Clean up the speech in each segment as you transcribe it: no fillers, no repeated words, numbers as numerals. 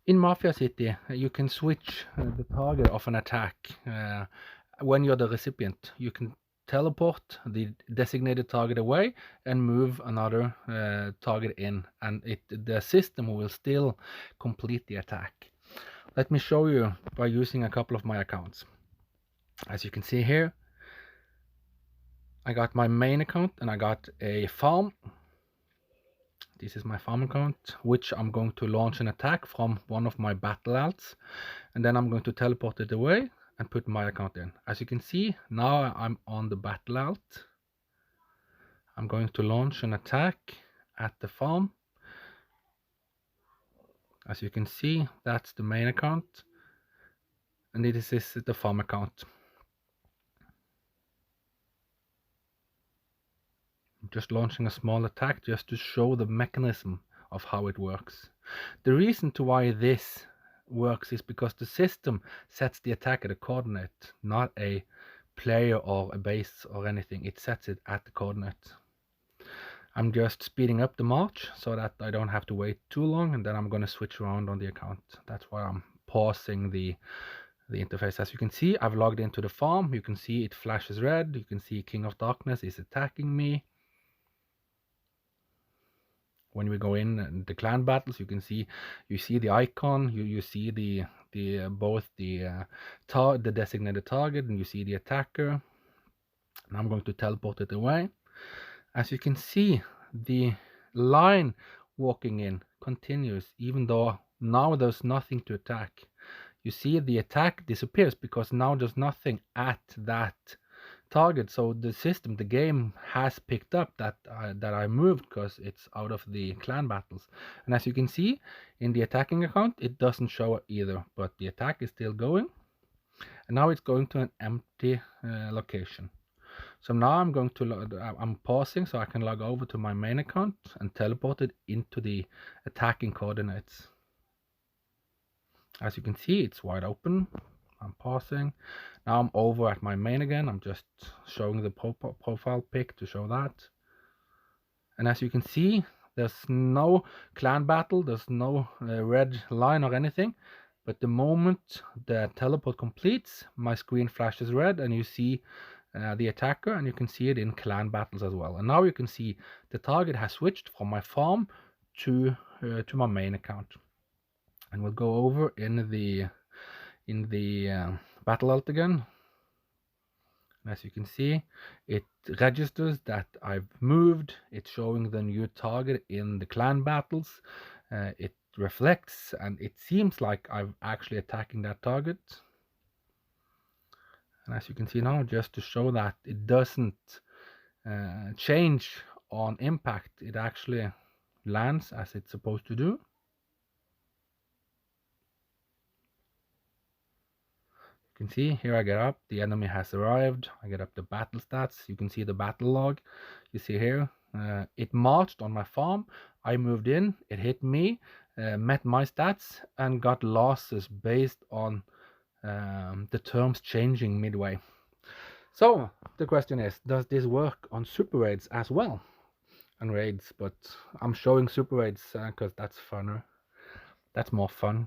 In Mafia City, you can switch the target of an attack when you're the recipient. You can teleport the designated target away and move another target in, and the system will still complete the attack. Let me show you by using a couple of my accounts. As you can see here, I got my main account and I got a farm. This is my farm account, which I'm going to launch an attack from one of my battle alts, and then I'm going to teleport it away and put my account in. As you can see, now I'm on the battle alt. I'm going to launch an attack at the farm. As you can see, that's the main account, and this is the farm account. I'm just launching a small attack just to show the mechanism of how it works. The reason to why this works is because the system sets the attack at a coordinate, not a player or a base or anything. It sets it at the coordinate. I'm just speeding up the march so that I don't have to wait too long, and then I'm going to switch around on the account. That's why I'm pausing the interface. As you can see, I've logged into the farm. You can see it flashes red. You can see King of Darkness is attacking me. When we go in the clan battles, you see the icon, you see the both the designated target, and you see the attacker. And I'm going to teleport it away. As you can see, the line walking in continues, even though now there's nothing to attack. You see the attack disappears because now there's nothing at that target. So the system, the game has picked up that I moved because it's out of the clan battles. And as you can see in the attacking account, it doesn't show either, but the attack is still going. And now it's going to an empty location. So now I'm pausing so I can log over to my main account and teleport it into the attacking coordinates. As you can see, it's wide open. I'm pausing. Now I'm over at my main again. I'm just showing the profile pic to show that. And as you can see, there's no clan battle. There's no red line or anything. But the moment the teleport completes, my screen flashes red and you see the attacker, and you can see it in clan battles as well. And now you can see the target has switched from my farm to my main account. And we'll go over in the battle alt again. And as you can see, it registers that I've moved. It's showing the new target in the clan battles. It reflects, and it seems like I'm actually attacking that target. And as you can see now, just to show that it doesn't change on impact, it actually lands as it's supposed to do. You can see here I get up, the enemy has arrived. I get up the battle stats. You can see the battle log. You see here, it marched on my farm. I moved in, it hit me, met my stats, and got losses based on the terms changing midway. So the question is, does this work on super raids as well? And raids, but I'm showing super raids because that's funner. That's more fun.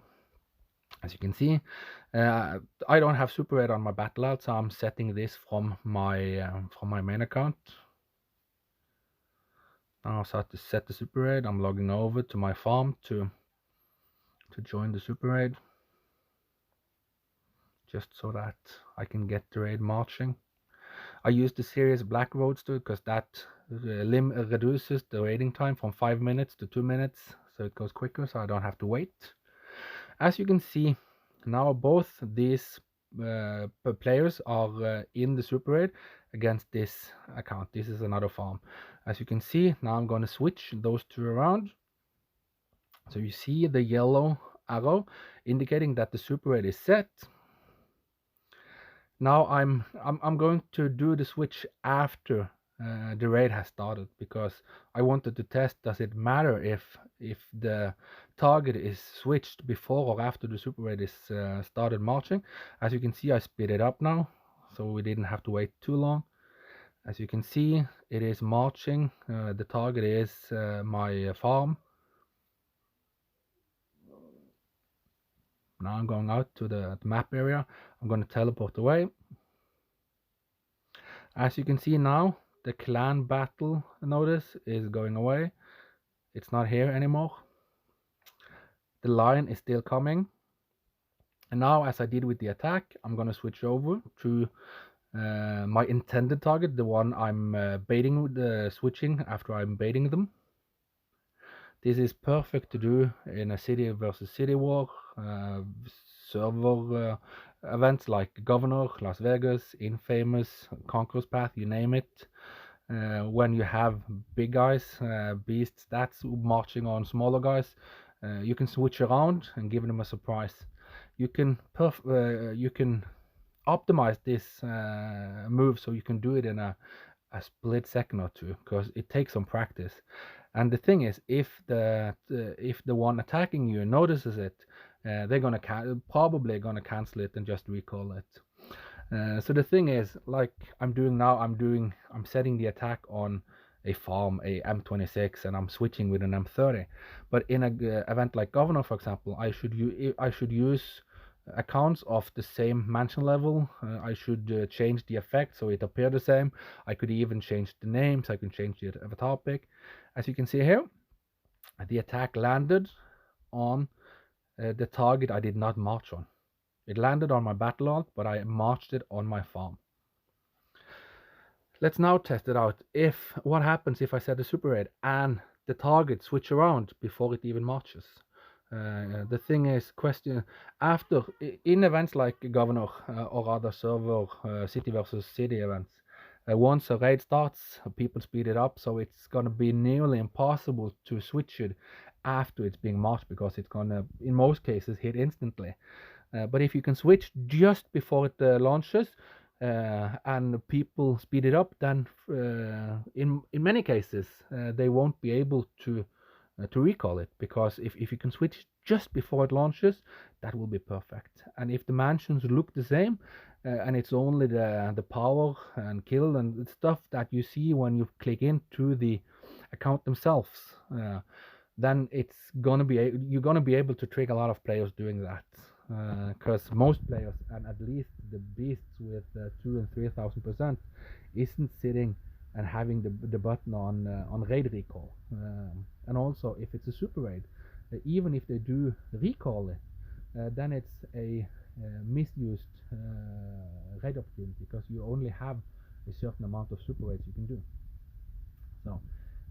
As you can see, I don't have super raid on my battle out, so I'm setting this from my main account. Now I have to set the super raid. I'm logging over to my farm to join the super raid, just so that I can get the raid marching. I use the Series Black Roadster because that reduces the raiding time from 5 minutes to 2 minutes, so it goes quicker, so I don't have to wait. As you can see, now both these players are in the super raid against this account. This is another farm. As you can see, now I'm going to switch those two around. So you see the yellow arrow indicating that the super raid is set. Now I'm going to do the switch after the raid has started, because I wanted to test, does it matter if the target is switched before or after the super raid is started marching. As you can see, I speed it up now, so we didn't have to wait too long. As you can see, it is marching. The target is my farm. Now I'm going out to the map area. I'm going to teleport away. As you can see now, the clan battle notice is going away. It's not here anymore. The line is still coming. And now, as I did with the attack, I'm going to switch over to my intended target, the one I'm baiting, switching after I'm baiting them. This is perfect to do in a city versus city war, server events like Governor, Las Vegas, Infamous, Conqueror's Path, you name it. When you have big guys, beasts, that's marching on smaller guys, you can switch around and give them a surprise. You can optimize this move so you can do it in a split second or two, because it takes some practice. And the thing is, if the one attacking you notices it, they're probably gonna cancel it and just recall it. So the thing is, like I'm doing now, I'm setting the attack on a farm, a M26, and I'm switching with an M30. But in a event like Governor, for example, I should use accounts of the same mansion level. I should change the effect so it appear the same. I could even change the names. I can change the avatar pic. As you can see here, the attack landed on the target I did not march on. It landed on my battle alt, but I marched it on my farm. Let's now test it out. What happens if I set a super raid and the target switch around before it even marches? The thing is, in events like Governor or other server city versus city events, once a raid starts, people speed it up, so it's gonna be nearly impossible to switch it after it's being marched, because it's gonna, in most cases, hit instantly. But if you can switch just before it launches, and people speed it up, then in many cases they won't be able to recall it, because if you can switch just before it launches, that will be perfect. And if the mansions look the same, and it's only the power and kill and stuff that you see when you click into the account themselves, then you're gonna be able to trick a lot of players doing that, because most players, and at least the beasts with 2 and 3,000%, isn't sitting and having the button on raid recall. And also, if it's a super raid, even if they do recall it, then it's a misused raid opportunity, because you only have a certain amount of super raids you can do. So,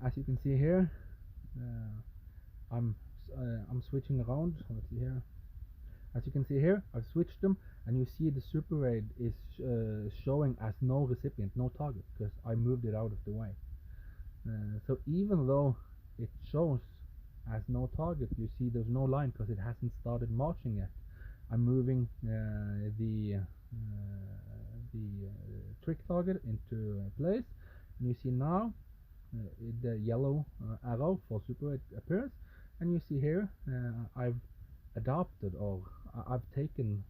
as you can see here, I'm switching around. Let's see here. As you can see here, I've switched them, and you see the super raid is showing as no recipient, no target, because I moved it out of the way. So even though it shows as no target, you see there's no line because it hasn't started marching yet. I'm moving the trick target into place, and you see now the yellow arrow for super raid appears, and you see here I've adopted, or I've taken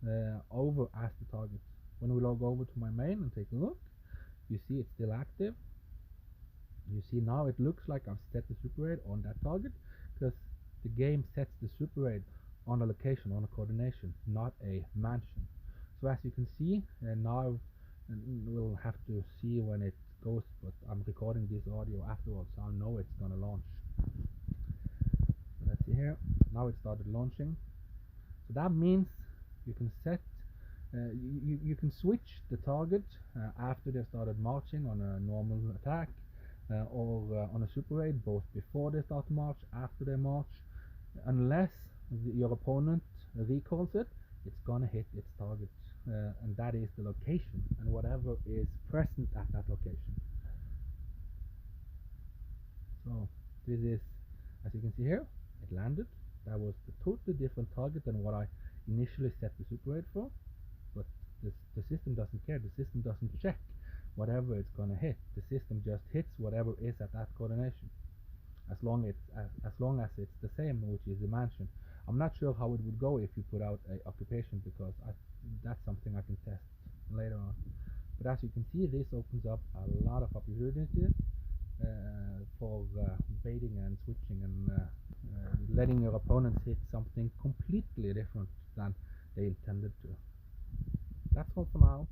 over as the target. When we log over to my main and take a look, you see it's still active. You see now it looks like I've set the super raid on that target, because the game sets the super raid on a location, on a coordination, not a mansion. So as you can see, now we'll have to see when it goes, but I'm recording this audio afterwards, so I know it's gonna launch. Let's see here. Now it started launching. So that means you can set, you can switch the target after they started marching on a normal attack, or on a super raid, both before they start to march, after they march. Unless your opponent recalls it, it's gonna hit its target, and that is the location, and whatever is present at that location. So this is, as you can see here, it landed. That was a totally different target than what I initially set the super raid for, but the system doesn't care. The system doesn't check whatever it's gonna hit. The system just hits whatever is at that coordination, as long as it's the same, which is the mansion. I'm not sure how it would go if you put out a occupation, because that's something I can test later on. But as you can see, this opens up a lot of opportunities for baiting and switching and letting your opponents hit something completely different than they intended to. That's all for now.